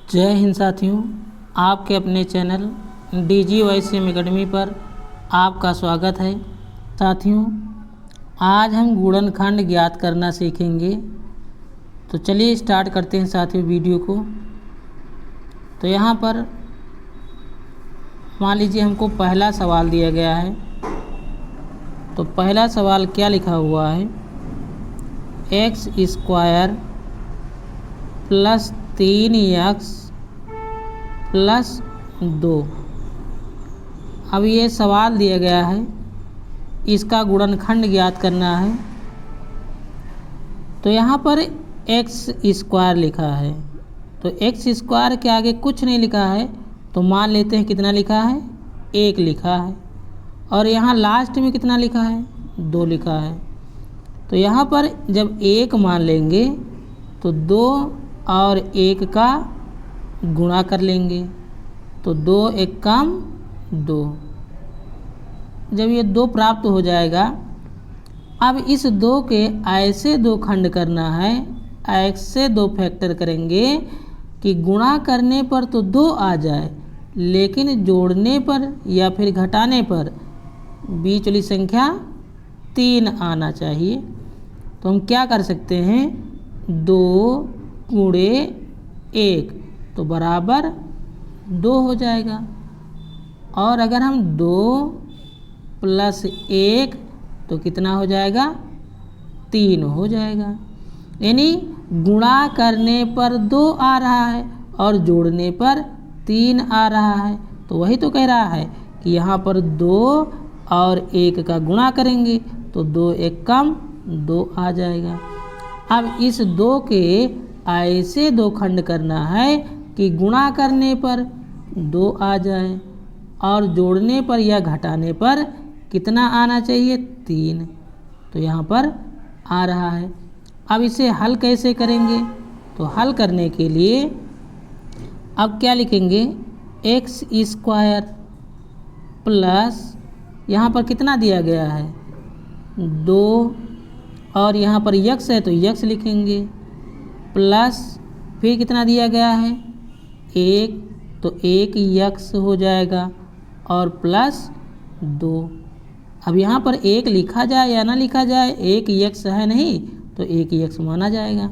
जय हिंद साथियों, आपके अपने चैनल DGYCM एकेडमी पर आपका स्वागत है। साथियों, आज हम गुणनखंड ज्ञात करना सीखेंगे। तो चलिए स्टार्ट करते हैं साथियों वीडियो को। तो यहाँ पर मान लीजिए हमको पहला सवाल दिया गया है। तो पहला सवाल क्या लिखा हुआ है, x² + 3x + 2। अब ये सवाल दिया गया है, इसका गुणनखंड ज्ञात करना है। तो यहाँ पर x² लिखा है, तो x² के आगे कुछ नहीं लिखा है, तो मान लेते हैं कितना लिखा है, 1 लिखा है। और यहाँ लास्ट में कितना लिखा है, 2 लिखा है। तो यहाँ पर जब 1 मान लेंगे तो 2 और 1 का गुणा कर लेंगे, तो 2 1 कम 2। जब ये 2 प्राप्त हो जाएगा, अब इस 2 के ऐसे 2 खंड करना है, ऐसे 2 फैक्टर करेंगे कि गुणा करने पर तो 2 आ जाए, लेकिन जोड़ने पर या फिर घटाने पर बीच वाली संख्या 3 आना चाहिए। तो हम क्या कर सकते हैं, 2 × 1 तो बराबर 2 हो जाएगा। और अगर हम 2 + 1 तो कितना हो जाएगा, 3 हो जाएगा। यानी गुणा करने पर 2 आ रहा है और जोड़ने पर 3 आ रहा है। तो वही तो कह रहा है कि यहाँ पर 2 और 1 का गुणा करेंगे तो 2 1 कम 2 आ जाएगा। अब इस 2 के ऐसे 2 खंड करना है कि गुणा करने पर 2 आ जाए और जोड़ने पर या घटाने पर कितना आना चाहिए, 3। तो यहाँ पर आ रहा है। अब इसे हल कैसे करेंगे, तो हल करने के लिए अब क्या लिखेंगे, x² प्लस यहाँ पर कितना दिया गया है, 2, और यहाँ पर x है तो x लिखेंगे, प्लस फिर कितना दिया गया है, 1, तो 1 x हो जाएगा और प्लस 2। अब यहाँ पर 1 लिखा जाए या ना लिखा जाए, 1 x है नहीं तो 1 x माना जाएगा।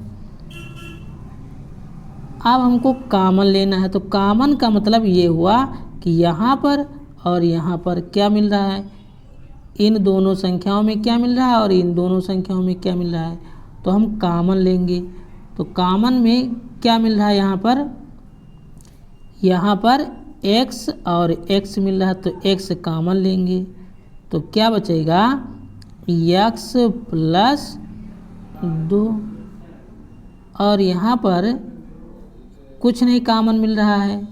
अब हमको कॉमन लेना है, तो कॉमन का मतलब ये हुआ कि यहाँ पर और यहाँ पर क्या मिल रहा है, इन दोनों संख्याओं में क्या मिल रहा है और इन दोनों संख्याओं में क्या मिल रहा है। तो हम कॉमन लेंगे, तो कॉमन में क्या मिल रहा है, यहाँ पर x और x मिल रहा है, तो x कॉमन लेंगे तो क्या बचेगा, x + 2। और यहाँ पर कुछ नहीं कॉमन मिल रहा है,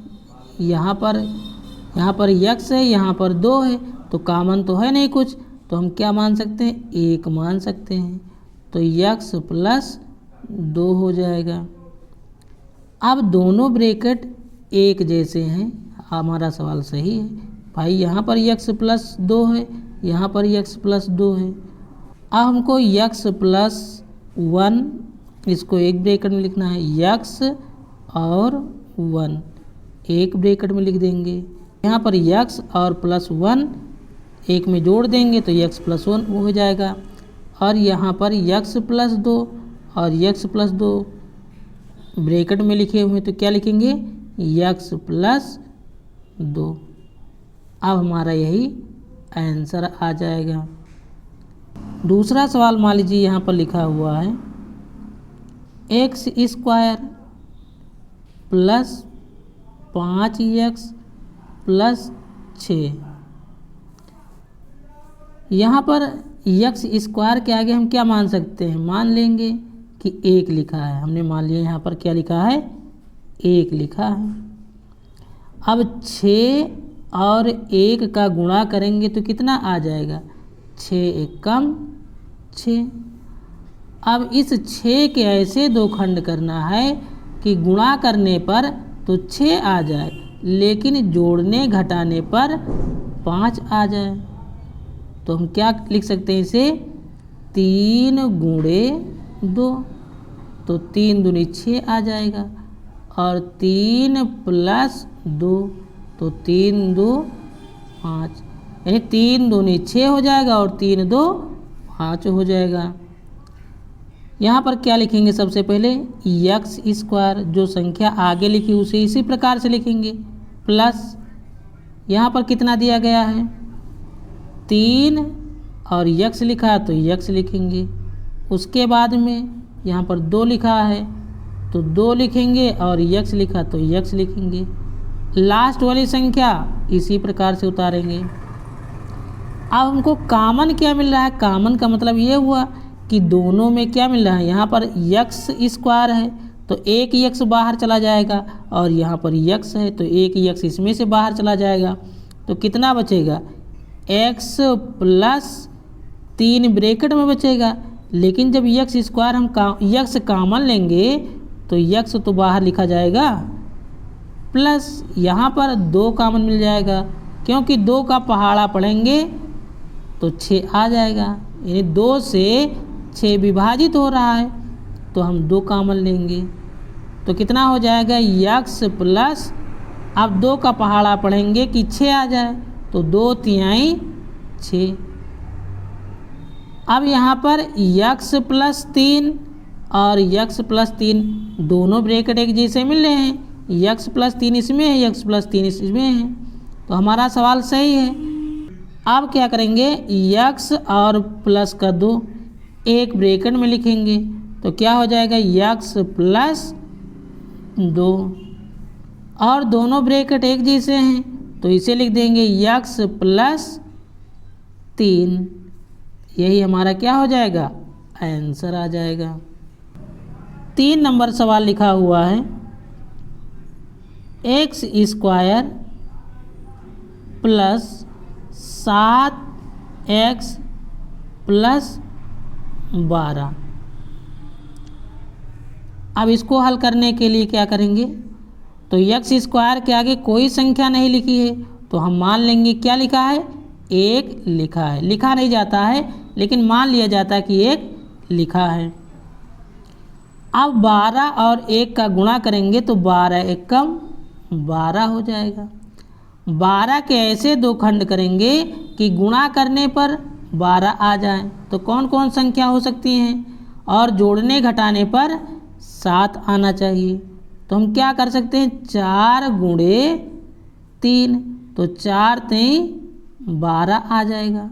यहाँ पर x है, यहाँ पर 2 है, तो कॉमन तो है नहीं कुछ, तो हम क्या मान सकते हैं, 1 मान सकते हैं। तो x + 2 हो जाएगा। अब दोनों ब्रैकेट एक जैसे हैं, हमारा सवाल सही है भाई। यहाँ पर x + 2 है, यहाँ पर x + 2 है। अब हमको x + 1, इसको एक ब्रैकेट में लिखना है, x और 1 एक ब्रैकेट में लिख देंगे। यहाँ पर x और +1 एक में जोड़ देंगे तो x + 1 हो जाएगा। और यहाँ पर x + 2 और x + 2 ब्रैकेट में लिखे हुए, तो क्या लिखेंगे, x + 2। अब हमारा यही आंसर आ जाएगा। दूसरा सवाल मान लीजिए यहाँ पर लिखा हुआ है, x² + 5x + 6। यहाँ पर x² के आगे हम क्या मान सकते हैं, मान लेंगे कि 1 लिखा है, हमने मान लिया यहाँ पर क्या लिखा है, 1 लिखा है। अब 6 और 1 का गुणा करेंगे तो कितना आ जाएगा, 6 1 कम 6। अब इस 6 के ऐसे 2 खंड करना है कि गुणा करने पर तो 6 आ जाए, लेकिन जोड़ने घटाने पर 5 आ जाए। तो हम क्या लिख सकते हैं इसे, 3 × 2, तो 3 दूनी 6 आ जाएगा। और 3 प्लस 2, तो 3 2 5, यानी 3 दूनी 6 हो जाएगा और 3 2 5 हो जाएगा। यहाँ पर क्या लिखेंगे? सबसे पहले यक्स स्क्वायर, जो संख्या आगे लिखी उसे इसी प्रकार से लिखेंगे, प्लस यहाँ पर कितना दिया गया है? 3 और यक्स लिखा तो यक्स लिखेंगे। उसके बाद में यहाँ पर 2 लिखा है तो 2 लिखेंगे और यक्स लिखा तो यक्स लिखेंगे। लास्ट वाली संख्या इसी प्रकार से उतारेंगे। अब हमको कॉमन क्या मिल रहा है? कॉमन का मतलब ये हुआ कि दोनों में क्या मिल रहा है? यहाँ पर यक्स स्क्वायर है तो एक यक्स बाहर चला जाएगा और यहाँ पर यक्स है तो एक यक्स इसमें से बाहर चला जाएगा। तो कितना बचेगा? एक्स प्लस 3 ब्रैकेट में बचेगा। लेकिन जब यक्स स्क्वायर हम यक्स कॉमन लेंगे तो यक्स तो बाहर लिखा जाएगा, प्लस यहाँ पर 2 कॉमन मिल जाएगा, क्योंकि 2 का पहाड़ा पढ़ेंगे तो 6 आ जाएगा, यानी 2 से 6 विभाजित हो रहा है तो हम 2 कॉमन लेंगे। तो कितना हो जाएगा? यक्स प्लस, अब 2 का पहाड़ा पढ़ेंगे कि 6 आ जाए तो 2 तिहाई 6। अब यहाँ पर यक्स प्लस 3 और यक्स प्लस 3 दोनों ब्रैकेट एक जैसे मिल रहे हैं, यक्स प्लस 3 इसमें है, यक्स प्लस 3 इसमें है, तो हमारा सवाल सही है। अब क्या करेंगे? यक्स और प्लस का 2 एक ब्रैकेट में लिखेंगे तो क्या हो जाएगा? यक्स प्लस 2, और दोनों ब्रैकेट एक जैसे हैं तो इसे लिख देंगे यक्स प्लस 3। यही हमारा क्या हो जाएगा? आंसर आ जाएगा। 3 नंबर सवाल लिखा हुआ है, x square plus 7x plus 12। अब इसको हल करने के लिए क्या करेंगे? तो एक्स स्क्वायर के आगे कोई संख्या नहीं लिखी है तो हम मान लेंगे क्या लिखा है? 1 लिखा है। लिखा नहीं जाता है लेकिन मान लिया जाता है कि 1 लिखा है। अब 12 और 1 का गुणा करेंगे तो 12 1 कम 12 हो जाएगा। 12 के ऐसे 2 खंड करेंगे कि गुणा करने पर 12 आ जाए, तो कौन कौन संख्या हो सकती हैं? और जोड़ने घटाने पर 7 आना चाहिए। तो हम क्या कर सकते हैं? 4 गुणे 3, तो 4 3 12 आ जाएगा।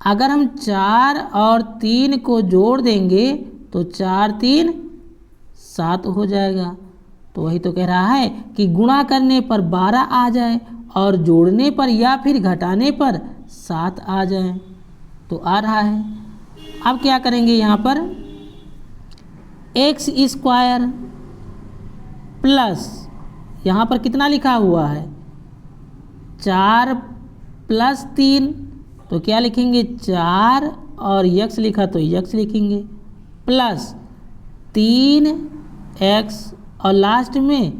अगर हम 4 और 3 को जोड़ देंगे तो 4 3 7 हो जाएगा। तो वही तो कह रहा है कि गुणा करने पर 12 आ जाए और जोड़ने पर या फिर घटाने पर 7 आ जाए, तो आ रहा है। अब क्या करेंगे? यहाँ पर एक्स स्क्वायर प्लस, यहाँ पर कितना लिखा हुआ है? 4 प्लस 3, तो क्या लिखेंगे? 4 और यक्स लिखा तो यक्स लिखेंगे, प्लस 3x और लास्ट में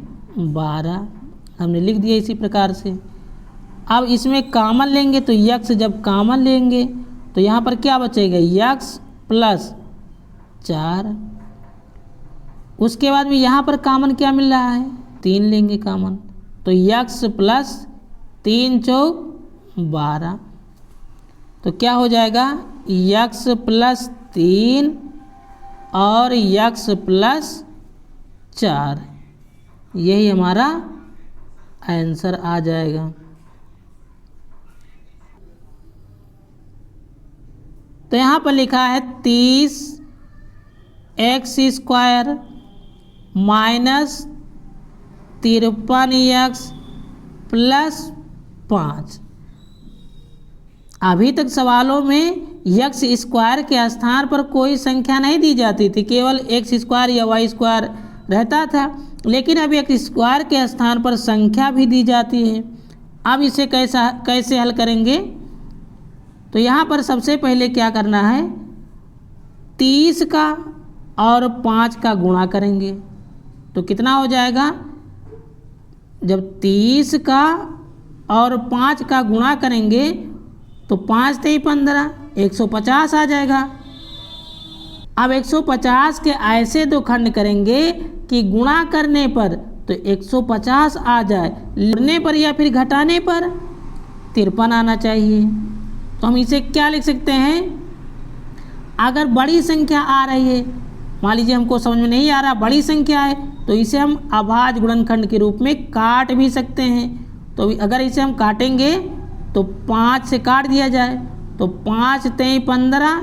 12 हमने लिख दिया इसी प्रकार से। अब इसमें कॉमन लेंगे तो यक्स जब कॉमन लेंगे तो यहाँ पर क्या बचेगा? X plus 4। उसके बाद में यहाँ पर कॉमन क्या मिल रहा है? 3 लेंगे कॉमन, तो यक्स प्लस 3 चौक 12, तो क्या हो जाएगा? यक्स प्लस 3 और यक्स प्लस 4, यही हमारा आंसर आ जाएगा। तो यहाँ पर लिखा है 30 x square minus 53x plus 5। अभी तक सवालों में एक्स स्क्वायर के स्थान पर कोई संख्या नहीं दी जाती थी, केवल एक्स स्क्वायर या वाई स्क्वायर रहता था, लेकिन अब एक्स स्क्वायर के स्थान पर संख्या भी दी जाती है। अब इसे कैसे हल करेंगे? तो यहाँ पर सबसे पहले क्या करना है? 30 का और 5 का गुणा करेंगे तो कितना हो जाएगा? जब 30 का और 5 का गुणा करेंगे तो 5 3 15, 150 आ जाएगा। अब 150 के ऐसे 2 खंड करेंगे कि गुणा करने पर तो 150 आ जाए, जोड़ने पर या फिर घटाने पर 53 आना चाहिए। तो हम इसे क्या लिख सकते हैं, अगर बड़ी संख्या आ रही है, मान लीजिए हमको समझ में नहीं आ रहा बड़ी संख्या है, तो इसे हम अभाज्य गुणनखंड के रूप में काट भी सकते हैं। तो अगर इसे हम काटेंगे तो 5 से काट दिया जाए तो 5 तेई 15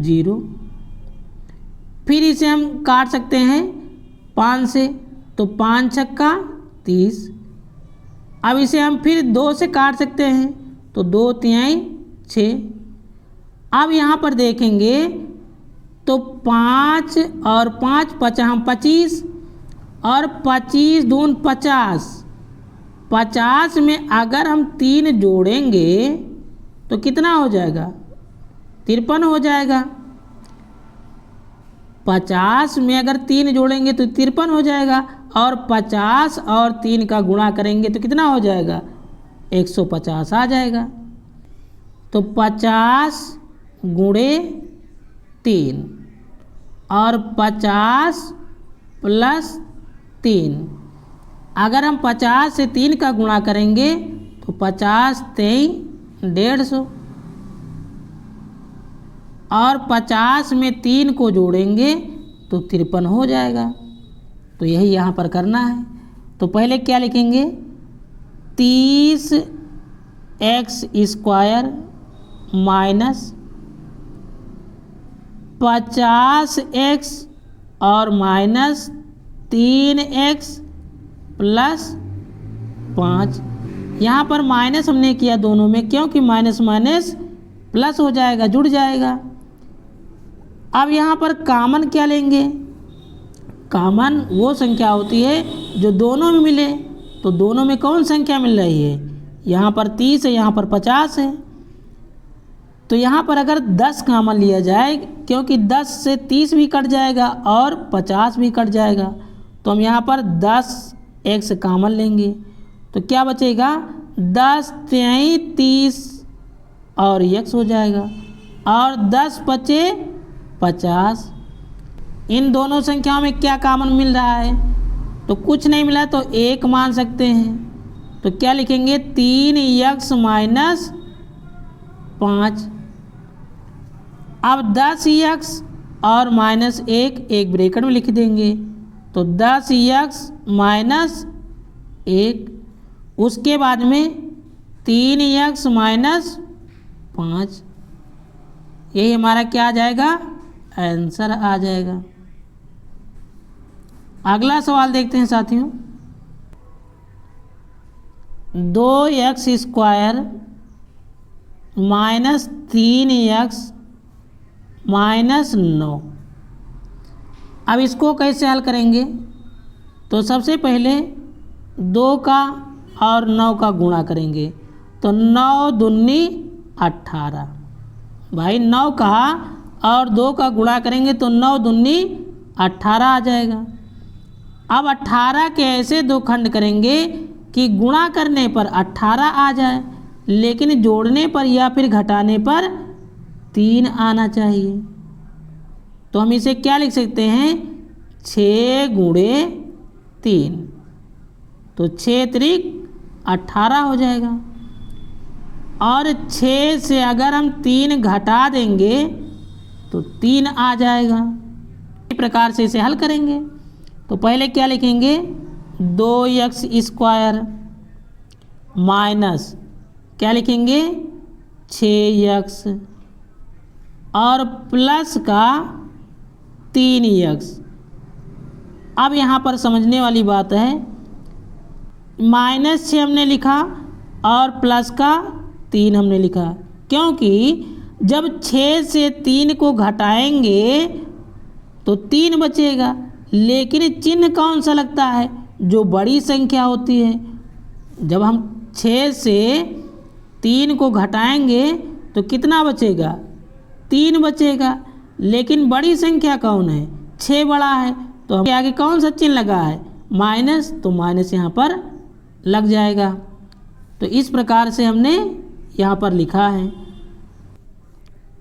0। फिर इसे हम काट सकते हैं 5 से, तो 5 छक्का 30। अब इसे हम फिर 2 से काट सकते हैं, तो 2 तिहाई 6। अब यहाँ पर देखेंगे तो 5 और 5 25 और 25 दून 50। 50 में अगर हम 3 जोड़ेंगे तो कितना हो जाएगा, 53 हो जाएगा। 50 में अगर 3 जोड़ेंगे तो 53 हो जाएगा, और 50 और 3 का गुणा करेंगे तो कितना हो जाएगा, 150 आ जाएगा। तो 50 गुणे 3 और 50 प्लस 3, अगर हम 50 से 3 का गुणा करेंगे तो 50 तेई 150, और 50 में 3 को जोड़ेंगे तो 53 हो जाएगा। तो यही यहाँ पर करना है। तो पहले क्या लिखेंगे, 30x² माइनस 50x और माइनस 3x प्लस 5। यहाँ पर माइनस हमने किया दोनों में, क्योंकि माइनस माइनस प्लस हो जाएगा, जुड़ जाएगा। अब यहाँ पर कॉमन क्या लेंगे, कॉमन वो संख्या होती है जो दोनों में मिले। तो दोनों में कौन संख्या मिल रही है, यहाँ पर 30 है, यहाँ पर 50 है। तो यहाँ पर अगर 10 कॉमन लिया जाए, क्योंकि 10 से 30 भी कट जाएगा और 50 भी कट जाएगा, तो हम यहाँ पर 10x कॉमन लेंगे। तो क्या बचेगा, 10 तिहाई 30 और x हो जाएगा, और 10 बचे 50। इन दोनों संख्याओं में क्या कॉमन मिल रहा है, तो कुछ नहीं मिला तो 1 मान सकते हैं। तो क्या लिखेंगे, 3x माइनस 5। अब 10x और माइनस 1 एक ब्रैकेट में लिख देंगे, तो 10x माइनस 1, उसके बाद में 3x माइनस 5। यही हमारा क्या आ जाएगा, आंसर आ जाएगा। अगला सवाल देखते हैं साथियों, 2x² माइनस 3x माइनस 9। अब इसको कैसे हल करेंगे, तो सबसे पहले 2 का और 9 का गुणा करेंगे, तो 9 दूनी 18। भाई 9 का और 2 का गुणा करेंगे तो 9 दूनी 18 आ जाएगा। अब 18 के ऐसे दो खंड करेंगे कि गुणा करने पर 18 आ जाए, लेकिन जोड़ने पर या फिर घटाने पर 3 आना चाहिए। तो हम इसे क्या लिख सकते हैं, 6 गुणे 3, तो 6 त्रिक 18 हो जाएगा। और 6 से अगर हम 3 घटा देंगे तो 3 आ जाएगा। इस प्रकार से इसे हल करेंगे। तो पहले क्या लिखेंगे, 2x² माइनस क्या लिखेंगे, 6x और प्लस का 3x। अब यहाँ पर समझने वाली बात है, -6 हमने लिखा और प्लस का 3 हमने लिखा, क्योंकि जब 6 से 3 को घटाएंगे तो 3 बचेगा, लेकिन चिन्ह कौन सा लगता है, जो बड़ी संख्या होती है। जब हम 6 से 3 को घटाएंगे तो कितना बचेगा, 3 बचेगा, लेकिन बड़ी संख्या कौन है, 6 बड़ा है, तो हम आगे कौन सा चिन्ह लगा है, माइनस, तो माइनस यहाँ पर लग जाएगा। तो इस प्रकार से हमने यहाँ पर लिखा है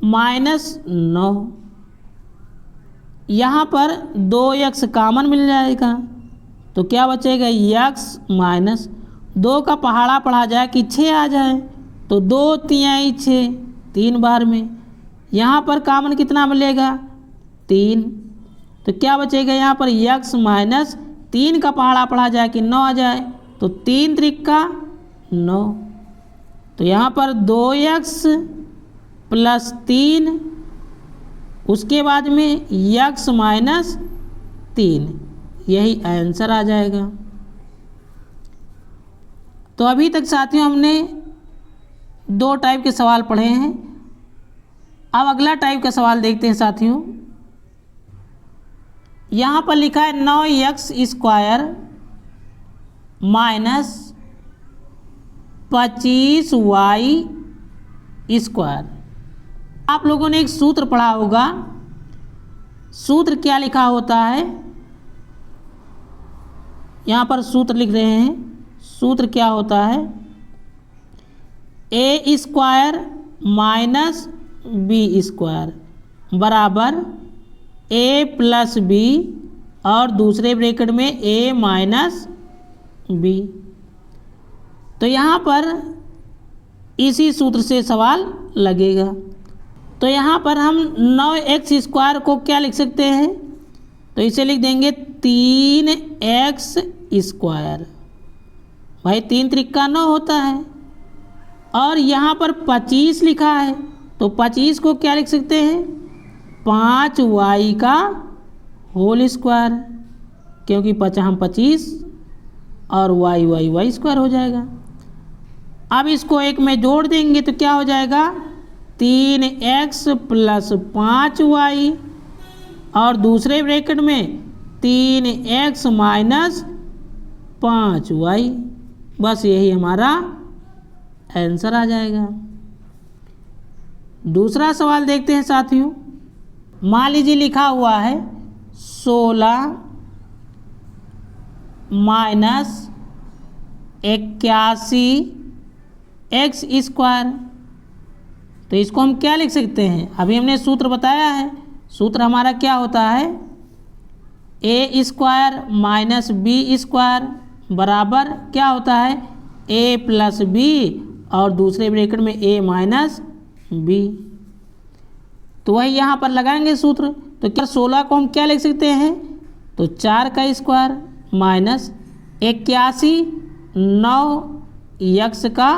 -9। यहाँ पर 2x कॉमन मिल जाएगा तो क्या बचेगा, x माइनस 2 का पहाड़ा पढ़ा जाए कि 6 आ जाए तो 2 तिहाई 6 3 बार में। यहाँ पर कॉमन कितना मिलेगा, 3, तो क्या बचेगा यहाँ पर x माइनस 3 का पहाड़ा पढ़ा जाए कि 9 आ जाए तो 3 त्रिका 9। तो यहाँ पर 2x प्लस 3 उसके बाद में x माइनस 3, यही आंसर आ जाएगा। तो अभी तक साथियों हमने 2 टाइप के सवाल पढ़े हैं। अब अगला टाइप का सवाल देखते हैं साथियों। यहाँ पर लिखा है 9x square minus 25y square. आप लोगों ने एक सूत्र पढ़ा होगा, सूत्र क्या लिखा होता है, यहाँ पर सूत्र लिख रहे हैं। सूत्र क्या होता है, a square minus B square बराबर a प्लस बी और दूसरे ब्रैकेट में a माइनस बी। तो यहाँ पर इसी सूत्र से सवाल लगेगा। तो यहाँ पर हम 9x स्क्वायर को क्या लिख सकते हैं, तो इसे लिख देंगे 3x स्क्वायर। भाई 3 त्रिका 9 होता है और यहाँ पर 25 लिखा है तो 25 को क्या लिख सकते हैं, 5y का होल स्क्वायर, क्योंकि 25 और y स्क्वायर हो जाएगा। अब इसको एक में जोड़ देंगे तो क्या हो जाएगा, 3x प्लस 5y और दूसरे ब्रैकेट में 3x माइनस 5y, बस यही हमारा आंसर आ जाएगा। दूसरा सवाल देखते हैं साथियों। मान लीजिए लिखा हुआ है 16 माइनस 81x स्क्वायर। तो इसको हम क्या लिख सकते हैं, अभी हमने सूत्र बताया है। सूत्र हमारा क्या होता है, a square minus B square बराबर क्या होता है, a प्लस बी और दूसरे ब्रैकेट में a माइनस बी। तो वही यहाँ पर लगाएंगे सूत्र। तो क्या 16 को हम क्या लिख सकते हैं, तो 4 का स्क्वायर माइनस 81 9x का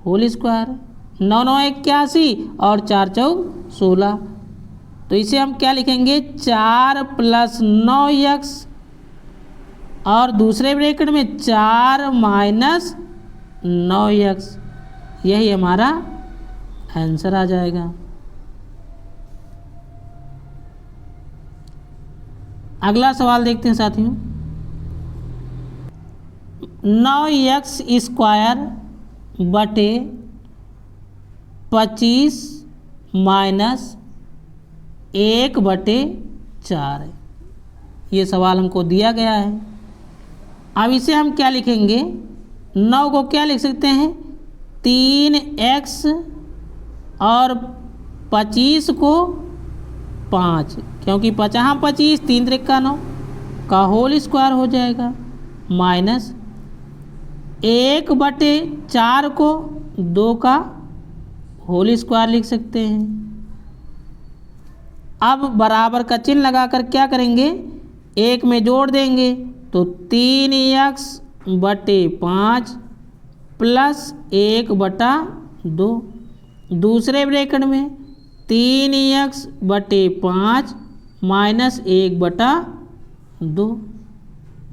होल स्क्वायर, 9 9 81 और 4 चौक 16। तो इसे हम क्या लिखेंगे, 4 प्लस 9x और दूसरे ब्रैकेट में 4 माइनस 9x, यही हमारा आंसर आ जाएगा। अगला सवाल देखते हैं साथियों। 9x स्क्वायर बटे 25 माइनस 1/4, ये सवाल हमको दिया गया है। अब इसे हम क्या लिखेंगे, 9 को क्या लिख सकते हैं, 3x और 25 को 5, क्योंकि 25 3 त्रिका 9 का होल स्क्वायर हो जाएगा, माइनस 1/4 को 2 का होल स्क्वायर लिख सकते हैं। अब बराबर का चिन्ह लगाकर क्या करेंगे, एक में जोड़ देंगे तो 3x बटे 5 प्लस 1/2, दूसरे ब्रैकेट में 3x बटे 5 माइनस 1/2,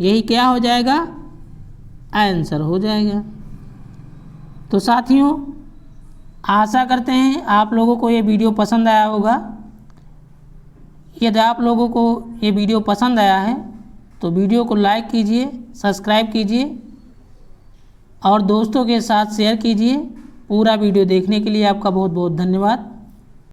यही क्या हो जाएगा, आंसर हो जाएगा। तो साथियों आशा करते हैं आप लोगों को ये वीडियो पसंद आया होगा। यदि आप लोगों को ये वीडियो पसंद आया है तो वीडियो को लाइक कीजिए, सब्सक्राइब कीजिए और दोस्तों के साथ शेयर कीजिए। पूरा वीडियो देखने के लिए आपका बहुत बहुत धन्यवाद।